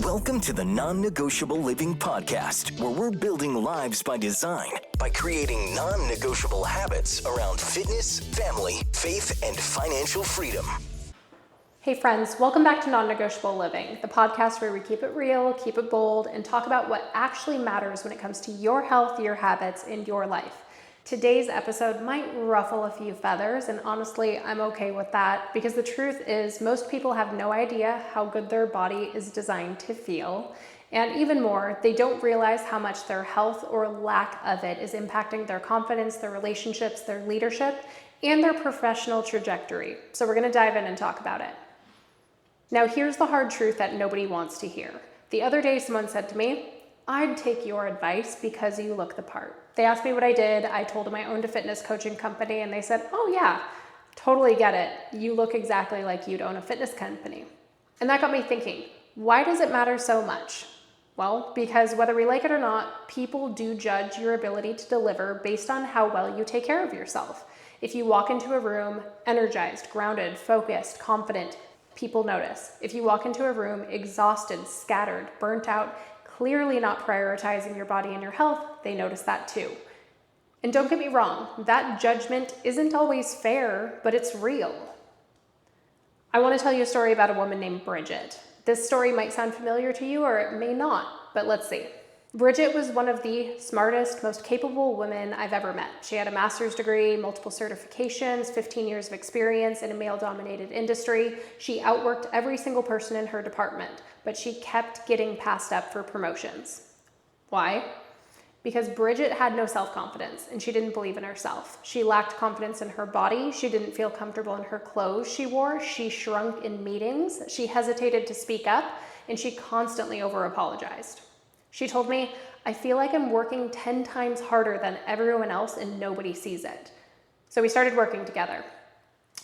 Welcome to the Non-Negotiable Living podcast, where we're building lives by design by creating non-negotiable habits around fitness, family, faith, and financial freedom. Hey friends, welcome back to Non-Negotiable Living, the podcast where we keep it real, keep it bold, and talk about what actually matters when it comes to your health, your habits, and your life. Today's episode might ruffle a few feathers, and honestly, I'm okay with that because the truth is most people have no idea how good their body is designed to feel. And even more, they don't realize how much their health or lack of it is impacting their confidence, their relationships, their leadership, and their professional trajectory. So we're going to dive in and talk about it. Now, here's the hard truth that nobody wants to hear. The other day, someone said to me, "I'd take your advice because you look the part." They asked me what I did. I told them I owned a fitness coaching company, and they said, "Oh yeah, totally get it. You look exactly like you'd own a fitness company." And that got me thinking, why does it matter so much? Well, because whether we like it or not, people do judge your ability to deliver based on how well you take care of yourself. If you walk into a room energized, grounded, focused, confident, people notice. If you walk into a room exhausted, scattered, burnt out, clearly not prioritizing your body and your health, they notice that too. And don't get me wrong, that judgment isn't always fair, but it's real. I want to tell you a story about a woman named Bridget. This story might sound familiar to you, or it may not, but let's see. Bridget was one of the smartest, most capable women I've ever met. She had a master's degree, multiple certifications, 15 years of experience in a male-dominated industry. She outworked every single person in her department, but she kept getting passed up for promotions. Why? Because Bridget had no self-confidence and she didn't believe in herself. She lacked confidence in her body. She didn't feel comfortable in her clothes she wore. She shrunk in meetings. She hesitated to speak up, and she constantly over-apologized. She told me, "I feel like I'm working 10 times harder than everyone else and nobody sees it." So we started working together.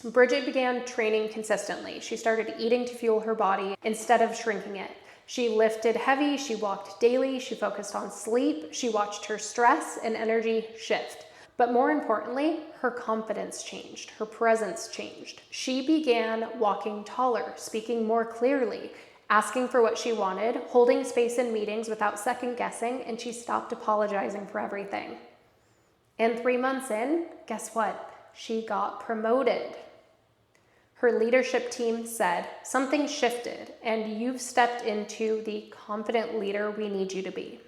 Bridget began training consistently. She started eating to fuel her body instead of shrinking it. She lifted heavy, she walked daily, she focused on sleep, she watched her stress and energy shift. But more importantly, her confidence changed, her presence changed. She began walking taller, speaking more clearly, asking for what she wanted, holding space in meetings without second guessing, and she stopped apologizing for everything. And 3 months in, guess what? She got promoted. Her leadership team said, "Something shifted, and you've stepped into the confident leader we need you to be."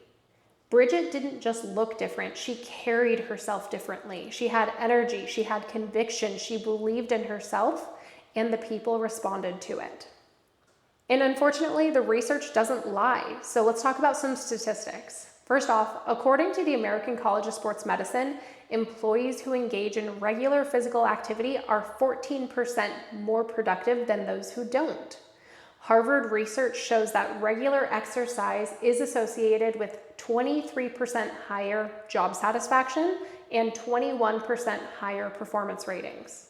Bridget didn't just look different, she carried herself differently. She had energy, she had conviction, she believed in herself, and the people responded to it. And unfortunately, the research doesn't lie. So let's talk about some statistics. First off, according to the American College of Sports Medicine, employees who engage in regular physical activity are 14% more productive than those who don't. Harvard research shows that regular exercise is associated with 23% higher job satisfaction and 21% higher performance ratings.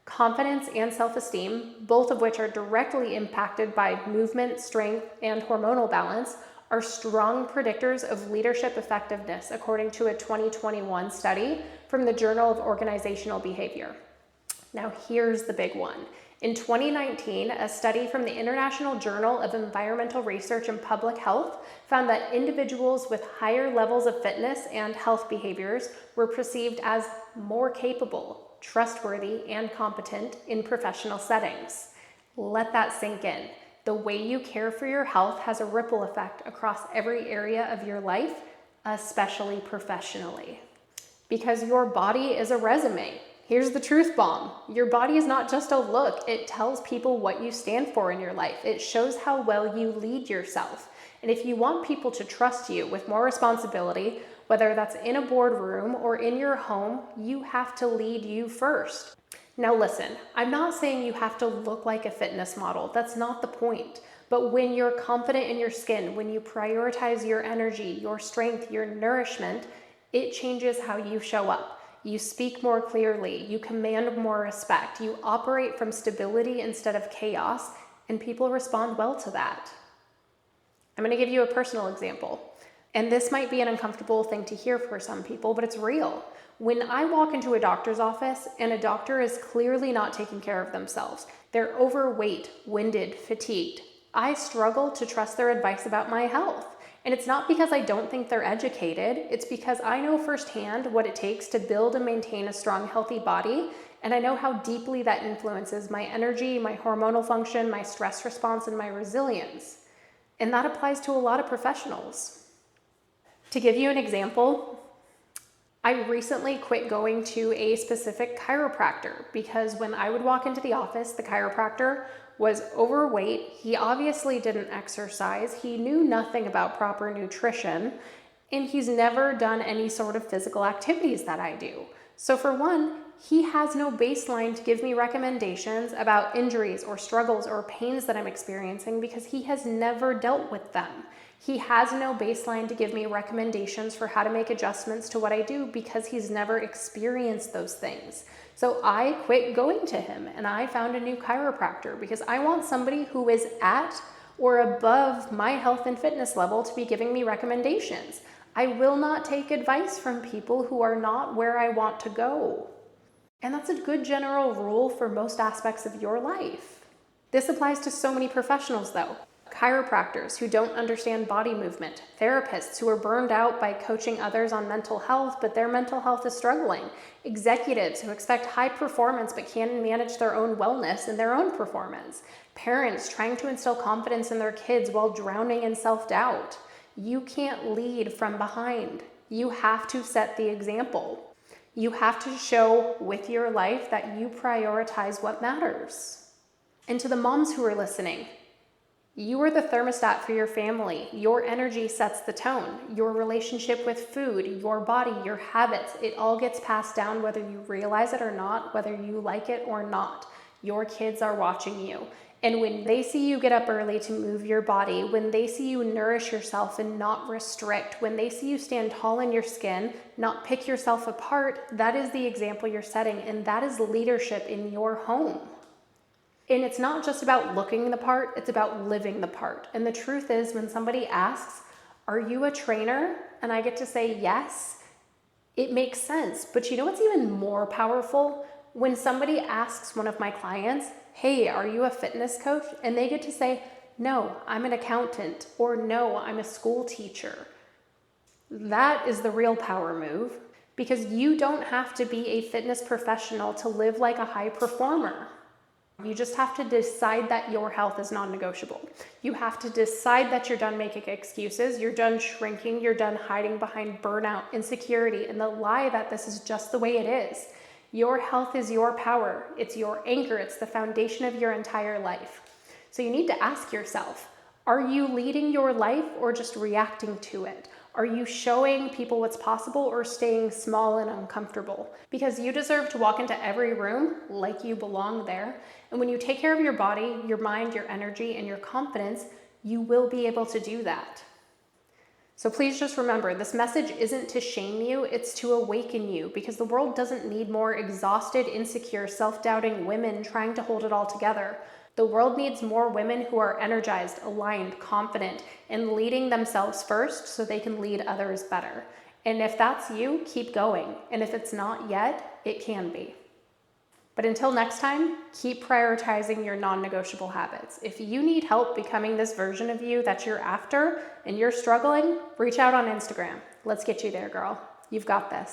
Confidence and self-esteem, both of which are directly impacted by movement, strength, and hormonal balance, are strong predictors of leadership effectiveness, according to a 2021 study from the Journal of Organizational Behavior. Now, here's the big one. In 2019, a study from the International Journal of Environmental Research and Public Health found that individuals with higher levels of fitness and health behaviors were perceived as more capable, trustworthy, and competent in professional settings. Let that sink in. The way you care for your health has a ripple effect across every area of your life, especially professionally. Because your body is a resume. Here's the truth bomb. Your body is not just a look. It tells people what you stand for in your life. It shows how well you lead yourself. And if you want people to trust you with more responsibility, whether that's in a boardroom or in your home, you have to lead you first. Now listen, I'm not saying you have to look like a fitness model. That's not the point. But when you're confident in your skin, when you prioritize your energy, your strength, your nourishment, it changes how you show up. You speak more clearly, you command more respect, you operate from stability instead of chaos, and people respond well to that. I'm going to give you a personal example. And this might be an uncomfortable thing to hear for some people, but it's real. When I walk into a doctor's office and a doctor is clearly not taking care of themselves, they're overweight, winded, fatigued, I struggle to trust their advice about my health. And it's not because I don't think they're educated, it's because I know firsthand what it takes to build and maintain a strong, healthy body, and I know how deeply that influences my energy, my hormonal function, my stress response, and my resilience. And that applies to a lot of professionals. To give you an example, I recently quit going to a specific chiropractor because when I would walk into the office, the chiropractor was overweight. He obviously didn't exercise. He knew nothing about proper nutrition, and he's never done any sort of physical activities that I do. So for one, he has no baseline to give me recommendations about injuries or struggles or pains that I'm experiencing because he has never dealt with them. He has no baseline to give me recommendations for how to make adjustments to what I do because he's never experienced those things. So I quit going to him and I found a new chiropractor because I want somebody who is at or above my health and fitness level to be giving me recommendations. I will not take advice from people who are not where I want to go. And that's a good general rule for most aspects of your life. This applies to so many professionals though. Chiropractors who don't understand body movement, therapists who are burned out by coaching others on mental health, but their mental health is struggling, executives who expect high performance but can't manage their own wellness and their own performance, parents trying to instill confidence in their kids while drowning in self-doubt. You can't lead from behind. You have to set the example. You have to show with your life that you prioritize what matters. And to the moms who are listening, you are the thermostat for your family. Your energy sets the tone. Your relationship with food, your body, your habits, it all gets passed down whether you realize it or not, whether you like it or not. Your kids are watching you. And when they see you get up early to move your body, when they see you nourish yourself and not restrict, when they see you stand tall in your skin, not pick yourself apart, that is the example you're setting, and that is leadership in your home. And it's not just about looking the part, it's about living the part. And the truth is, when somebody asks, are you a trainer? And I get to say yes, it makes sense. But you know what's even more powerful? When somebody asks one of my clients, hey, are you a fitness coach? And they get to say, no, I'm an accountant, or no, I'm a school teacher. That is the real power move, because you don't have to be a fitness professional to live like a high performer. You just have to decide that your health is non-negotiable. You have to decide that you're done making excuses, you're done shrinking, you're done hiding behind burnout, insecurity, and the lie that this is just the way it is. Your health is your power. It's your anchor. It's the foundation of your entire life. So you need to ask yourself, are you leading your life or just reacting to it? Are you showing people what's possible or staying small and uncomfortable? Because you deserve to walk into every room like you belong there. And when you take care of your body, your mind, your energy, and your confidence, you will be able to do that. So please just remember, this message isn't to shame you, it's to awaken you, because the world doesn't need more exhausted, insecure, self-doubting women trying to hold it all together. The world needs more women who are energized, aligned, confident, and leading themselves first so they can lead others better. And if that's you, keep going. And if it's not yet, it can be. But until next time, keep prioritizing your non-negotiable habits. If you need help becoming this version of you that you're after and you're struggling, reach out on Instagram. Let's get you there, girl. You've got this.